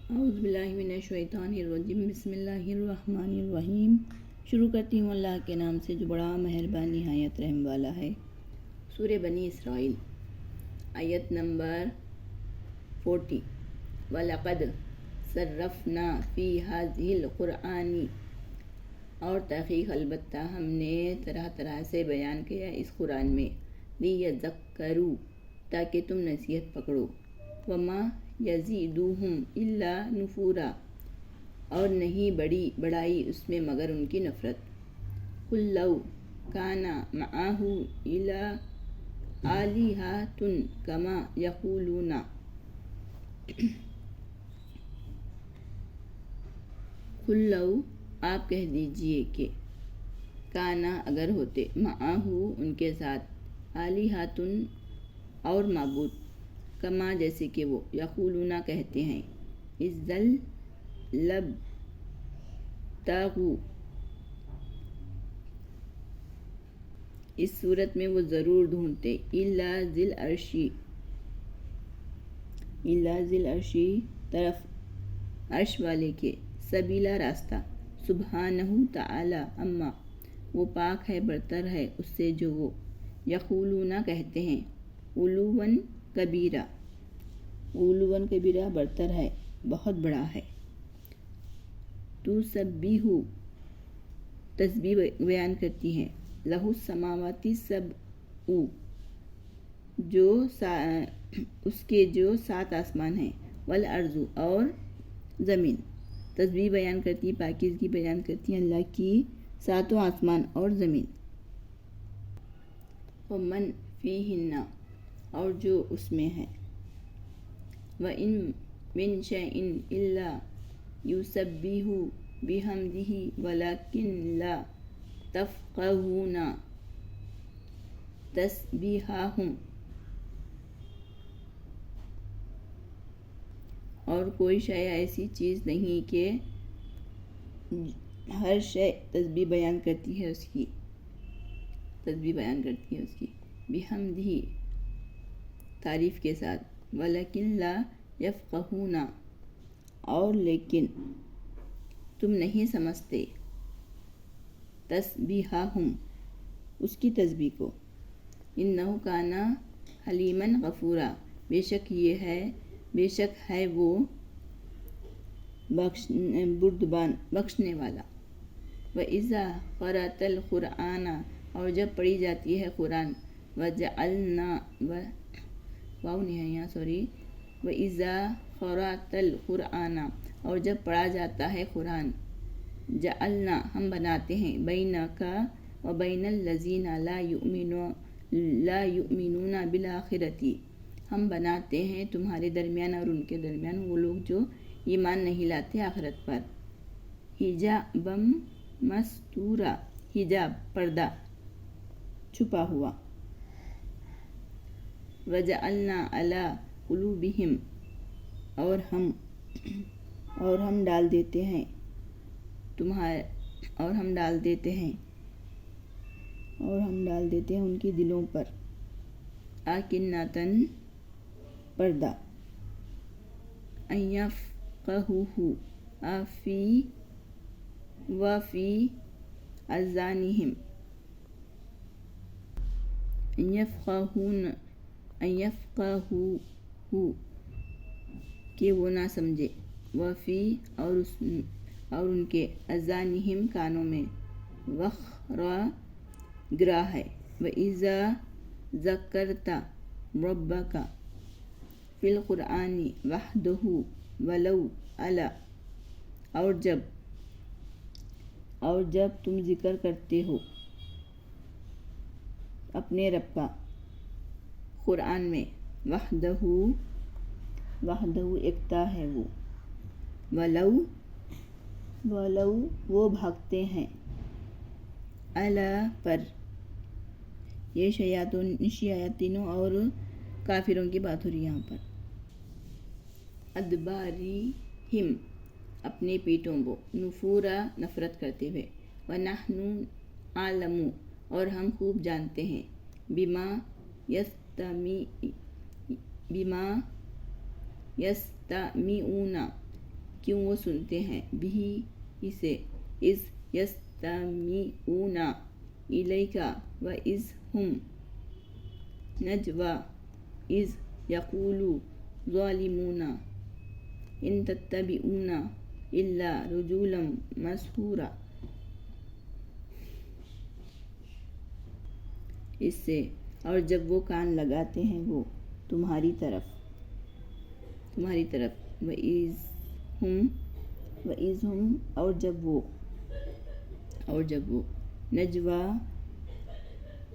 اعوذ باللہ من الشیطان الرجیم، بسم اللہ الرحمن الرحیم۔ شروع کرتی ہوں اللہ کے نام سے جو بڑا مہربان نہایت رحم والا ہے۔ سورہ بنی اسرائیل، آیت نمبر 40۔ وَلَقَدْ صَرَّفْنَا فِي هَذِهِ الْقُرْآنِ، اور تحقیق البتہ ہم نے طرح طرح سے بیان کیا اس قرآن میں، لِيَذَّكَّرُوا، تاکہ تم نصیحت پکڑو، وَمَا يَزِيدُهُمْ إِلَّا نُفُورًا، اور نہیں بڑھائی اس میں مگر ان کی نفرت۔ قُل لَّوْ كَانَ مَعَهُ آلِهَةٌ كَمَا يَقُولُونَ، قُل لَّوْ، آپ کہہ دیجئے کہ کانا، اگر ہوتے، معاہو، ان کے ساتھ، آلِہَةٌ، اور معبود، کما، جیسے کہ وہ، یقولون، کہتے ہیں، اذًا لابتغوا، اس صورت میں وہ ضرور ڈھونڈتے، الا ذی العرش، طرف عرش والے کے، سبیلا، راستہ، سبحانہ تعالی، اما، وہ پاک ہے، برتر ہے اس سے جو وہ، یقولون، کہتے ہیں، علواً کبیرہ، علواً کبیرہ، برتر ہے، بہت بڑا ہے۔ تسبح، تسبیح بیان کرتی ہے، لہ السماوات السبع، اس کے جو 7 آسمان ہیں، والارض، اور زمین، تسبیح بیان کرتی ہے، پاکیزگی بیان کرتی ہے اللہ کی 7 آسمان اور زمین۔ ومن فیہن، اور جو اس میں ہے، وَإِن مِّن شَيْءٍ إِلَّا يُسَبِّحُ بِحَمْدِهِ وَلَٰكِن لَّا تَفْقَهُونَ تَسْبِيحَهُمْ، اور کوئی شے ایسی چیز نہیں کہ ہر شے تسبیح بیان کرتی ہے اس کی، تسبیح بیان کرتی ہے اس کی، بحمدہ، تعریف کے ساتھ، ولیکن لا یفقہون، اور لیکن تم نہیں سمجھتے، تسبیحہم، اس کی تسبیح کو، انہ کان حلیما غفورا، بے شک ہے وہ بردبار، بخشنے والا۔ وَإِذَا قَرَأْتَ الْقُرْآنَ، اور جب پڑھی جاتی ہے قرآن، وَإِذَا قَرَأْتَ الْقُرْآنَ، اور جب پڑھا جاتا ہے قرآن، جعلنا، ہم بناتے ہیں، بینک وبین الذین لا یؤمنون بالآخرۃ، ہم بناتے ہیں تمہارے درمیان اور ان کے درمیان وہ لوگ جو ایمان نہیں لاتے آخرت پر، حجابا مستورا، حجاب، پردہ، چھپا ہوا، وجعلنا علی قلوبہم، اور ہم ڈال دیتے ہیں ان کے دلوں پر، اکنۃً، پردہ، ان یفقہوہ، وفی آذانہم، ان یفقہوہ، کہ وہ نہ سمجھے، وفی، اور ان کے، آذانہم، کانوں میں، وقر، گرہ ہے۔ وَإِذَا ذَكَرْتَ رَبَّكَ فِي الْقُرْآنِ وَحْدَهُ وَلَوْ عَلَا، اور جب تم ذکر کرتے ہو اپنے رب کا قرآن میں، وحدہ، یکتا ہے وہ، ولو، وہ بھاگتے ہیں، علی، پر، یہ شیاطینوں اور کافروں کی بات ہو رہی ہے یہاں پر، ادبارہم، اپنے پیٹوں کو، نفورا، نفرت کرتے ہوئے، ونحن اعلم، اور ہم خوب جانتے ہیں، بما یستمعون، کیوں وہ سنتے ہیں بھی اسے اذ یستمیعون الیک و اذ ہم نجوا اذ یقول الظالمون ان تتبعون الا رجلا مسحورا۔ اس سے اور جب وہ کان لگاتے ہیں وہ تمہاری طرف وَإِذْ ہم اور جب وہ نجوا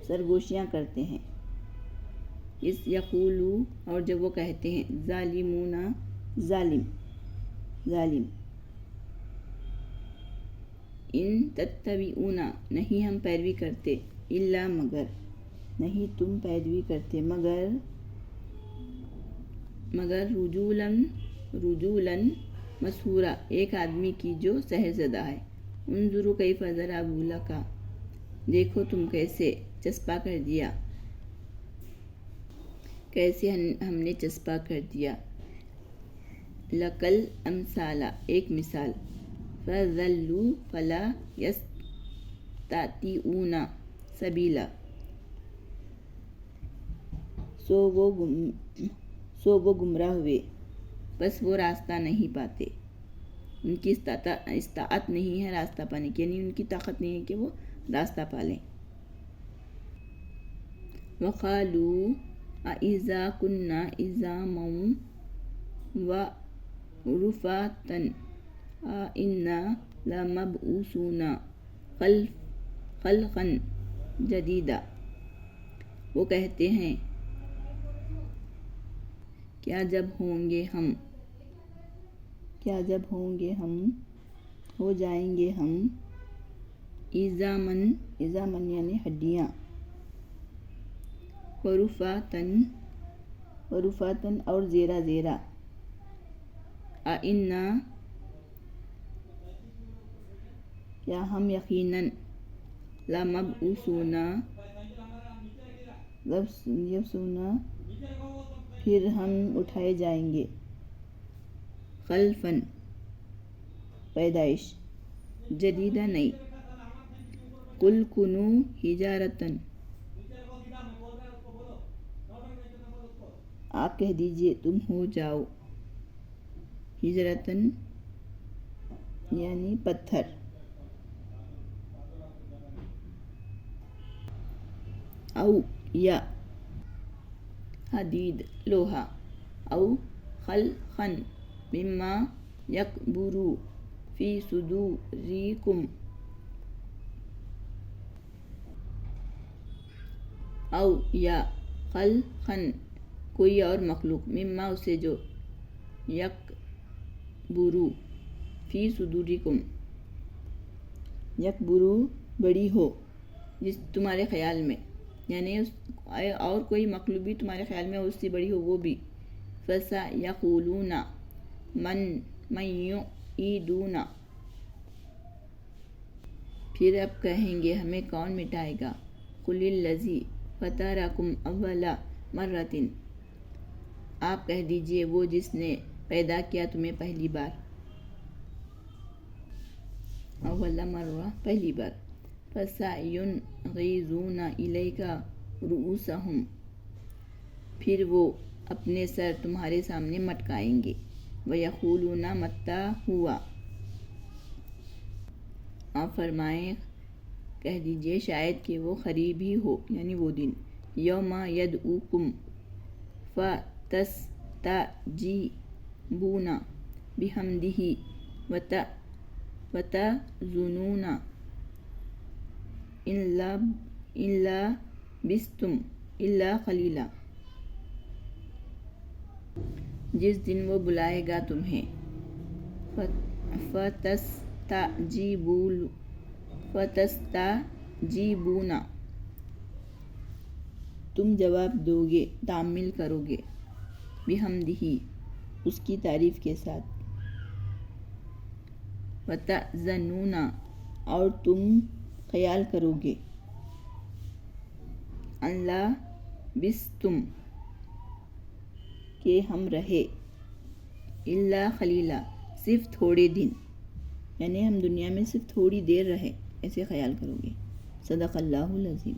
سرگوشیاں کرتے ہیں، اِذْ یقولو اور جب وہ کہتے ہیں، ظالمون ظالم ان تتبعون نہیں ہم پیروی کرتے، الا نہیں تم پیروی کرتے مگر رجولاً مسحورا ایک آدمی کی جو سحر زدہ ہے۔ انظروا کیف ضربوا لک دیکھو تم کیسے چسپاں کر دیا، کیسے ہم نے چسپاں کر دیا لکل امثال ایک مثال، فضلوا فلا یستطیعون سبیلا سو وہ گمراہ ہوئے بس وہ راستہ نہیں پاتے، ان کی استطاعت نہیں ہے راستہ پانے کی، یعنی ان کی طاقت نہیں ہے کہ وہ راستہ پالیں۔ وَقَالُوا أَإِذَا كُنَّا عِظَامًا وَرُفَاتًا أَإِنَّا لَمَبْعُوثُونَ خَلْقًا جَدِيدًا۔ وہ کہتے ہیں کیا جب ہوں گے ہم ہو جائیں گے ہم عظامًا یعنی ہڈیاں، ورفاتً اور زیرہ اِنَّا کیا ہم یقیناً لَمَبْعُوثُونَ پھر ہم اٹھائے جائیں گے، خلفاً پیدائش، جدیدہ نئی۔ قُلْ كُونُوا حِجَارَةً آپ کہہ دیجئے تم ہو جاؤ، حجرتاً یعنی پتھر، او یا حدید لوہا، او خلقا مما یکبر فی صدورکم او یا خلقا کوئی اور مخلوق، مما اسے جو یکبر فی صدورکم یکبر بڑی ہو جس تمہارے خیال میں، یعنی اور کوئی مخلوق بھی تمہارے خیال میں اس سے بڑی ہو وہ بھی۔ فَسَيَقُولُونَ مَن یُعِیدُنَا پھر اب کہیں گے ہمیں کون مٹائے گا، قُلِ الَّذِی فَطَرَکُمْ اَوَّلَ مَرَّةٍ آپ کہہ دیجئے وہ جس نے پیدا کیا تمہیں پہلی بار، اول مرہ پہلی بار۔ فَسَيُنْغِضُونَ إِلَيْکَ رُءُوسَهُمْ پھر وہ اپنے سر تمہارے سامنے مٹکائیں گے، وَيَقُولُونَ مَتَّىٰ هُوَ آپ فرمائیں کہہ دیجئے شاید کہ وہ قریب ہی ہو، یعنی وہ دن، یوم یدعوکم فتستجیبون بحمدہ وتظنون ان لبثتم الا قلیلا جس دن وہ بلائے گا تمہیں، فتستجیبون تم جواب دو گے، تعمیل کرو گے، بحمدہ اس کی تعریف کے ساتھ، وتظنون اور تم خیال کرو گے، ان لبثتم کہ ہم رہے، الا قلیلا صرف تھوڑے دن، یعنی ہم دنیا میں صرف تھوڑی دیر رہے، ایسے خیال کرو گے۔ صدق اللہ العظیم۔